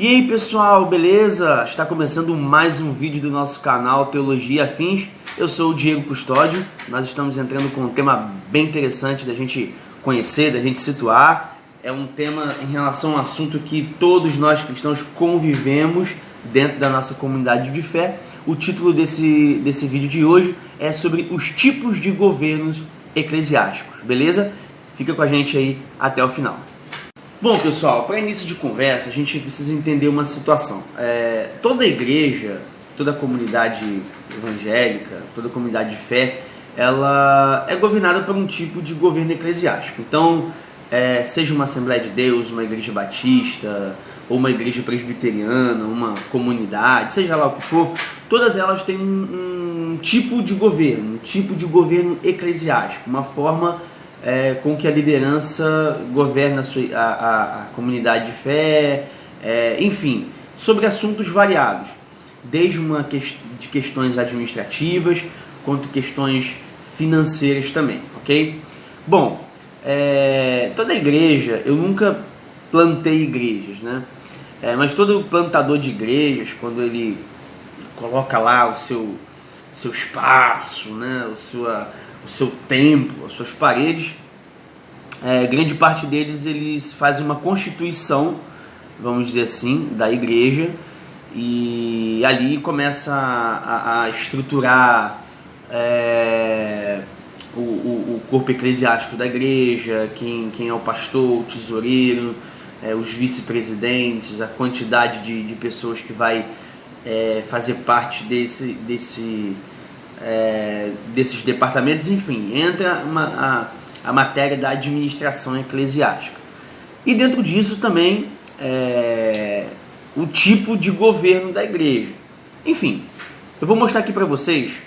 E aí pessoal, beleza? Está começando mais um vídeo do nosso canal Teologia Afins. Eu sou o Diego Custódio. Nós estamos entrando com um tema bem interessante da gente conhecer, da gente situar. É um tema em relação a um assunto que todos nós cristãos convivemos dentro da nossa comunidade de fé. O título desse vídeo de hoje é sobre os tipos de governos eclesiásticos, beleza? Fica com a gente aí até o final. Bom, pessoal, para início de conversa, a gente precisa entender uma situação. Toda igreja, toda comunidade evangélica, toda comunidade de fé, ela é governada por um tipo de governo eclesiástico. Então, seja uma Assembleia de Deus, uma igreja batista, ou uma igreja presbiteriana, uma comunidade, seja lá o que for, todas elas têm um tipo de governo eclesiástico, uma forma com que a liderança governa a comunidade de fé, enfim, sobre assuntos variados, desde de questões administrativas, quanto questões financeiras também, ok? Bom, toda igreja, eu nunca plantei igrejas, né? Mas todo plantador de igrejas, quando ele coloca lá o seu espaço, né? o seu templo, as suas paredes, grande parte deles eles fazem uma constituição, vamos dizer assim, da igreja, e ali começa a estruturar o corpo eclesiástico da igreja, quem é o pastor, o tesoureiro, os vice-presidentes, a quantidade de pessoas que vai fazer parte desses departamentos, enfim, entra a matéria da administração eclesiástica. E dentro disso também o tipo de governo da igreja. Enfim, eu vou mostrar aqui para vocês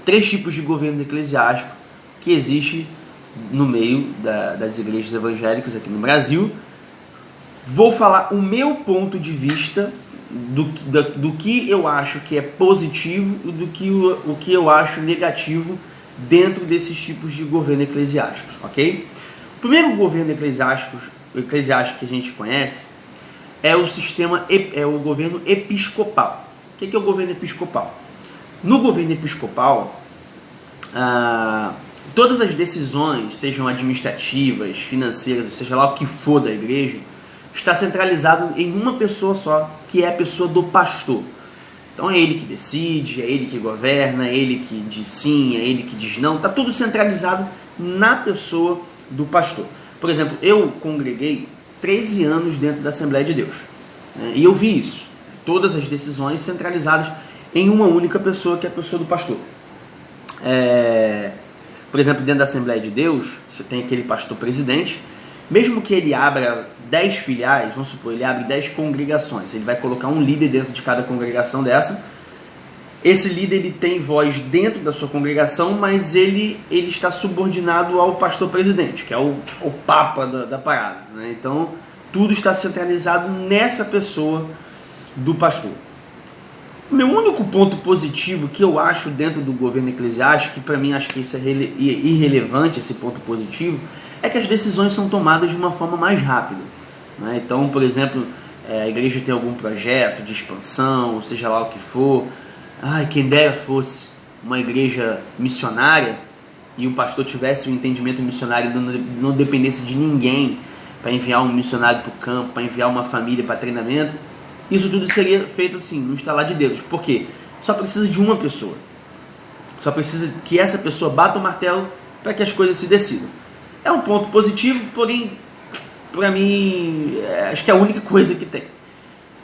3 tipos de governo eclesiástico que existe no meio das igrejas evangélicas aqui no Brasil. Vou falar o meu ponto de vista do que eu acho que é positivo e o que eu acho negativo dentro desses tipos de governo eclesiásticos, ok? O primeiro governo eclesiástico que a gente conhece é o governo episcopal. O que é o governo episcopal? No governo episcopal, todas as decisões, sejam administrativas, financeiras, ou seja lá o que for da igreja, está centralizado em uma pessoa só, que é a pessoa do pastor. Então é ele que decide, é ele que governa, é ele que diz sim, é ele que diz não, está tudo centralizado na pessoa do pastor. Por exemplo, eu congreguei 13 anos dentro da Assembleia de Deus, né? E eu vi isso, todas as decisões centralizadas em uma única pessoa, que é a pessoa do pastor. Por exemplo, dentro da Assembleia de Deus, você tem aquele pastor presidente. Mesmo que ele abra 10 filiais, vamos supor, ele abre 10 congregações, ele vai colocar um líder dentro de cada congregação dessa. Esse líder ele tem voz dentro da sua congregação, mas ele está subordinado ao pastor presidente, que é o papa da parada, né? Então, tudo está centralizado nessa pessoa do pastor. O meu único ponto positivo que eu acho dentro do governo eclesiástico, que para mim acho que isso é irrelevante, esse ponto positivo, é que as decisões são tomadas de uma forma mais rápida, né? Então, por exemplo, a igreja tem algum projeto de expansão, seja lá o que for, quem dera fosse uma igreja missionária e o pastor tivesse um entendimento missionário e não dependesse de ninguém para enviar um missionário para o campo, para enviar uma família para treinamento. Isso tudo seria feito assim, no estalar de dedos. Por quê? Só precisa de uma pessoa. Só precisa que essa pessoa bata o martelo para que as coisas se decidam. É um ponto positivo, porém, para mim, acho que é a única coisa que tem.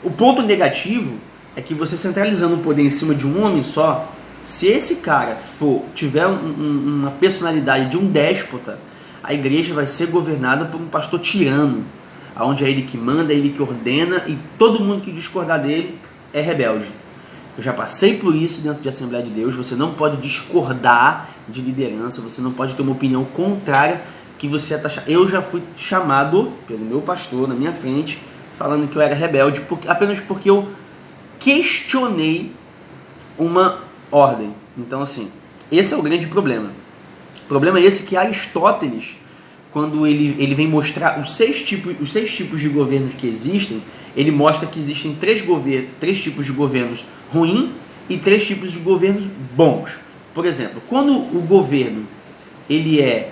O ponto negativo é que você centralizando o poder em cima de um homem só, se esse cara tiver uma personalidade de um déspota, a igreja vai ser governada por um pastor tirano, onde é ele que manda, é ele que ordena, e todo mundo que discordar dele é rebelde. Eu já passei por isso dentro de Assembleia de Deus. Você não pode discordar de liderança, você não pode ter uma opinião contrária que você é taxado. Eu já fui chamado pelo meu pastor na minha frente, falando que eu era rebelde, apenas porque eu questionei uma ordem. Então, assim, esse é o grande problema. O problema é esse que Aristóteles, quando ele vem mostrar os seis tipos de governos que existem, ele mostra que existem três tipos de governos ruins e três tipos de governos bons. Por exemplo, quando o governo ele é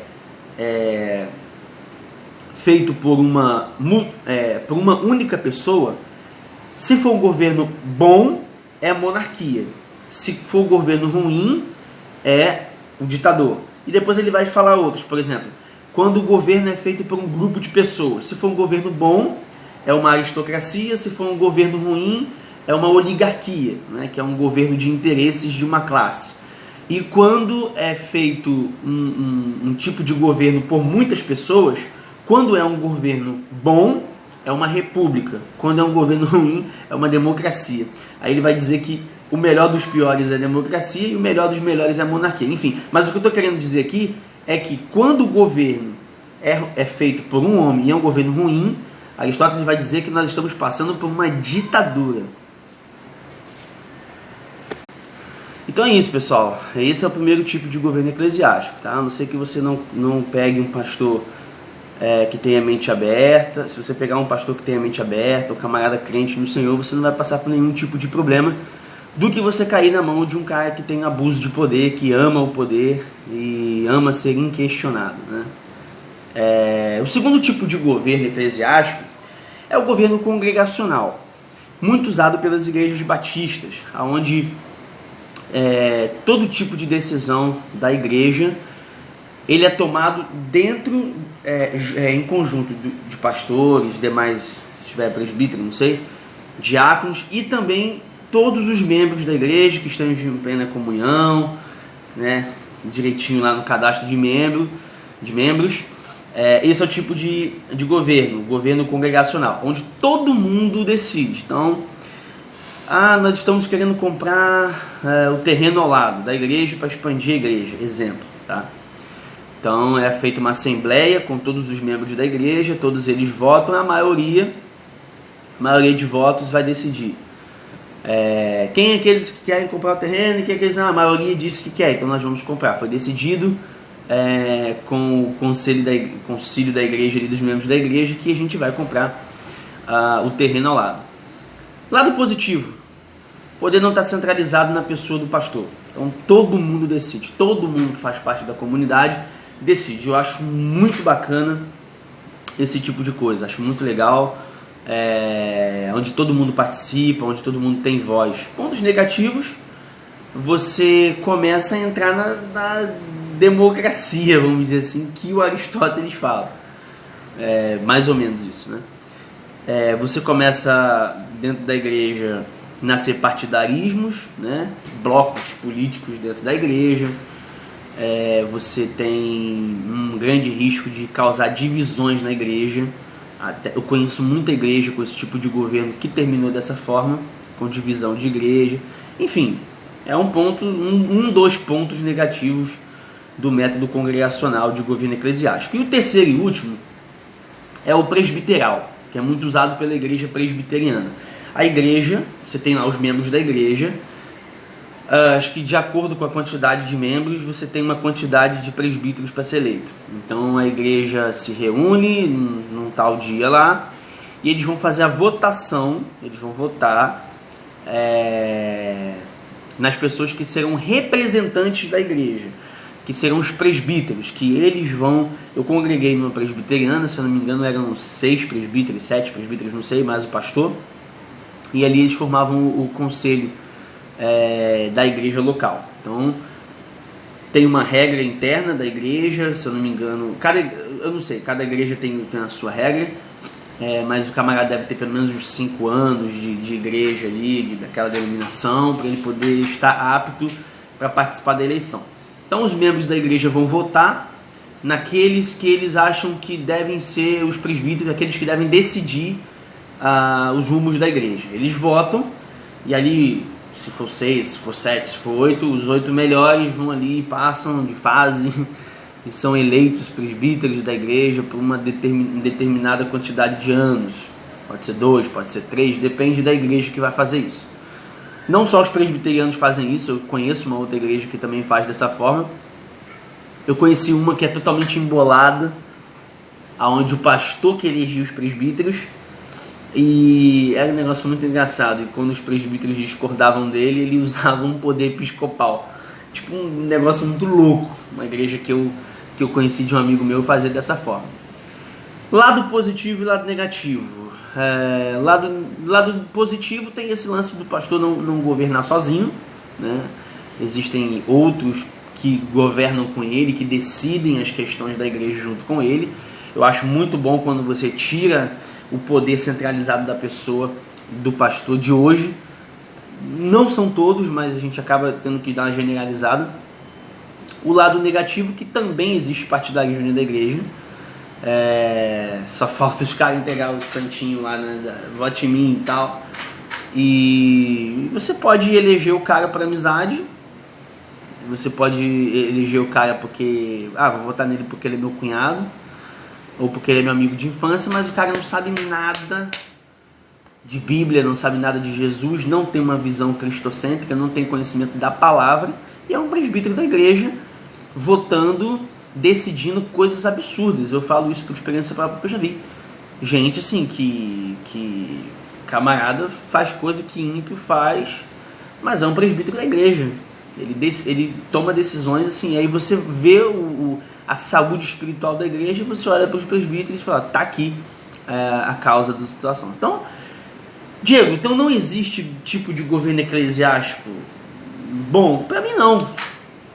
feito por uma única pessoa, se for um governo bom, é a monarquia. Se for um governo ruim, é o ditador. E depois ele vai falar outros, por exemplo, quando o governo é feito por um grupo de pessoas. Se for um governo bom, é uma aristocracia. Se for um governo ruim, é uma oligarquia, né? Que é um governo de interesses de uma classe. E quando é feito um tipo de governo por muitas pessoas, quando é um governo bom, é uma república. Quando é um governo ruim, é uma democracia. Aí ele vai dizer que o melhor dos piores é a democracia e o melhor dos melhores é a monarquia. Enfim, mas o que eu estou querendo dizer aqui é que quando o governo é feito por um homem e é um governo ruim, Aristóteles vai dizer que nós estamos passando por uma ditadura. Então é isso, pessoal. Esse é o primeiro tipo de governo eclesiástico, tá? A não ser que você não pegue um pastor que tenha mente aberta. Se você pegar um pastor que tenha mente aberta, um camarada crente no Senhor, você não vai passar por nenhum tipo de problema do que você cair na mão de um cara que tem abuso de poder, que ama o poder e ama ser inquestionado, né? O segundo tipo de governo eclesiástico é o governo congregacional, muito usado pelas igrejas batistas, onde todo tipo de decisão da igreja ele é tomado dentro, em conjunto de pastores, demais, se tiver presbítero, não sei, diáconos e também todos os membros da igreja que estão em plena comunhão, né, direitinho lá no cadastro de membros. Esse é o tipo de governo congregacional, onde todo mundo decide. Então, nós estamos querendo comprar o terreno ao lado da igreja para expandir a igreja, exemplo, tá? Então é feita uma assembleia com todos os membros da igreja, todos eles votam, a maioria de votos vai decidir quem é aqueles que querem comprar o terreno e quem é aqueles a maioria disse que quer, então nós vamos comprar. Foi decidido com o concílio da igreja e dos membros da igreja que a gente vai comprar o terreno ao lado. Lado positivo, o poder não está centralizado na pessoa do pastor. Então todo mundo decide, todo mundo que faz parte da comunidade decide. Eu acho muito bacana esse tipo de coisa, acho muito legal, onde todo mundo participa, onde todo mundo tem voz. Pontos negativos, você começa a entrar na democracia, vamos dizer assim, que o Aristóteles fala. Mais ou menos isso, né? Você começa dentro da igreja nascer partidarismos, né? Blocos políticos dentro da igreja. Você tem um grande risco de causar divisões na igreja. Eu conheço muita igreja com esse tipo de governo que terminou dessa forma, com divisão de igreja. Enfim, é dois pontos negativos do método congregacional de governo eclesiástico. E o terceiro e último é o presbiteral, que é muito usado pela igreja presbiteriana. A igreja, você tem lá os membros da igreja, acho que de acordo com a quantidade de membros, você tem uma quantidade de presbíteros para ser eleito. Então a igreja se reúne num tal dia lá, e eles vão fazer a votação, eles vão votar nas pessoas que serão representantes da igreja, que serão os presbíteros, que eles vão... Eu congreguei numa presbiteriana, se eu não me engano eram 6 presbíteros, 7 presbíteros, não sei, mais o pastor, e ali eles formavam o conselho da igreja local. Então tem uma regra interna da igreja, se eu não me engano, cada igreja tem a sua regra, mas o camarada deve ter pelo menos uns 5 anos de igreja ali, daquela denominação, para ele poder estar apto para participar da eleição. Então os membros da igreja vão votar naqueles que eles acham que devem ser os presbíteros, aqueles que devem decidir os rumos da igreja. Eles votam e ali, se for 6, se for 7, se for 8, os 8 melhores vão ali, passam de fase e são eleitos presbíteros da igreja por uma determinada quantidade de anos. Pode ser 2, pode ser 3, depende da igreja que vai fazer isso. Não só os presbiterianos fazem isso, eu conheço uma outra igreja que também faz dessa forma. Eu conheci uma que é totalmente embolada, onde o pastor que elegia os presbíteros, E era um negócio muito engraçado. E quando os presbíteros discordavam dele, ele usava um poder episcopal. Tipo um negócio muito louco. Uma igreja que eu conheci de um amigo meu fazer dessa forma. Lado positivo e lado negativo. Lado positivo tem esse lance do pastor não governar sozinho, né? Existem outros que governam com ele, que decidem as questões da igreja junto com ele. Eu acho muito bom quando você tira o poder centralizado da pessoa, do pastor de hoje. Não são todos, mas a gente acaba tendo que dar uma generalizada. O lado negativo, que também existe partidarismo dentro da igreja. Só falta os caras entregar o santinho lá, né, vote em mim e tal. E você pode eleger o cara para amizade. Você pode eleger o cara porque vou votar nele porque ele é meu cunhado, ou porque ele é meu amigo de infância, mas o cara não sabe nada de Bíblia, não sabe nada de Jesus, não tem uma visão cristocêntrica, não tem conhecimento da palavra, e é um presbítero da igreja votando, decidindo coisas absurdas. Eu falo isso por experiência própria, porque eu já vi gente assim que camarada faz coisa que ímpio faz, mas é um presbítero da igreja. Ele toma decisões assim, aí você vê a saúde espiritual da igreja e você olha para os presbíteros e fala, tá aqui a causa da situação. Então, Diego, então não existe tipo de governo eclesiástico bom? Para mim não,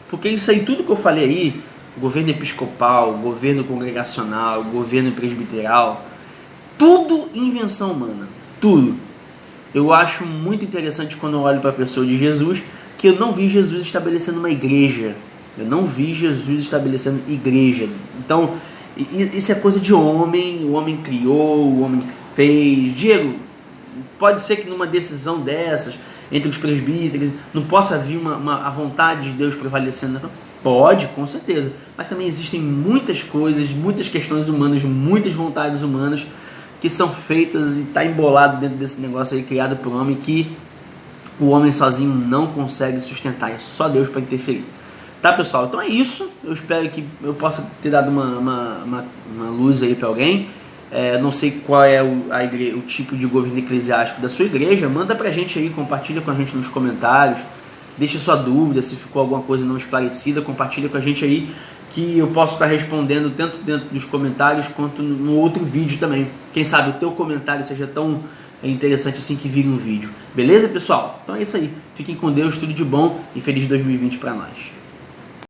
porque isso aí, tudo que eu falei aí, governo episcopal, governo congregacional, governo presbiteral, tudo invenção humana, tudo. Eu acho muito interessante quando eu olho para a pessoa de Jesus, que eu não vi Jesus estabelecendo uma igreja. Eu não vi Jesus estabelecendo igreja. Então, isso é coisa de homem. O homem criou, o homem fez. Diego, pode ser que numa decisão dessas, entre os presbíteros, não possa vir a vontade de Deus prevalecendo? Pode, com certeza. Mas também existem muitas coisas, muitas questões humanas, muitas vontades humanas que são feitas e está embolado dentro desse negócio aí criado por homem, que o homem sozinho não consegue sustentar. É só Deus para interferir. Tá, pessoal? Então é isso. Eu espero que eu possa ter dado uma luz aí para alguém. Não sei qual é o tipo de governo eclesiástico da sua igreja. Manda pra gente aí, compartilha com a gente nos comentários. Deixa sua dúvida, se ficou alguma coisa não esclarecida, compartilha com a gente aí, que eu posso estar respondendo tanto dentro dos comentários quanto no outro vídeo também. Quem sabe o teu comentário seja tão interessante assim que vire um vídeo. Beleza, pessoal? Então é isso aí. Fiquem com Deus, tudo de bom e feliz 2020 para nós.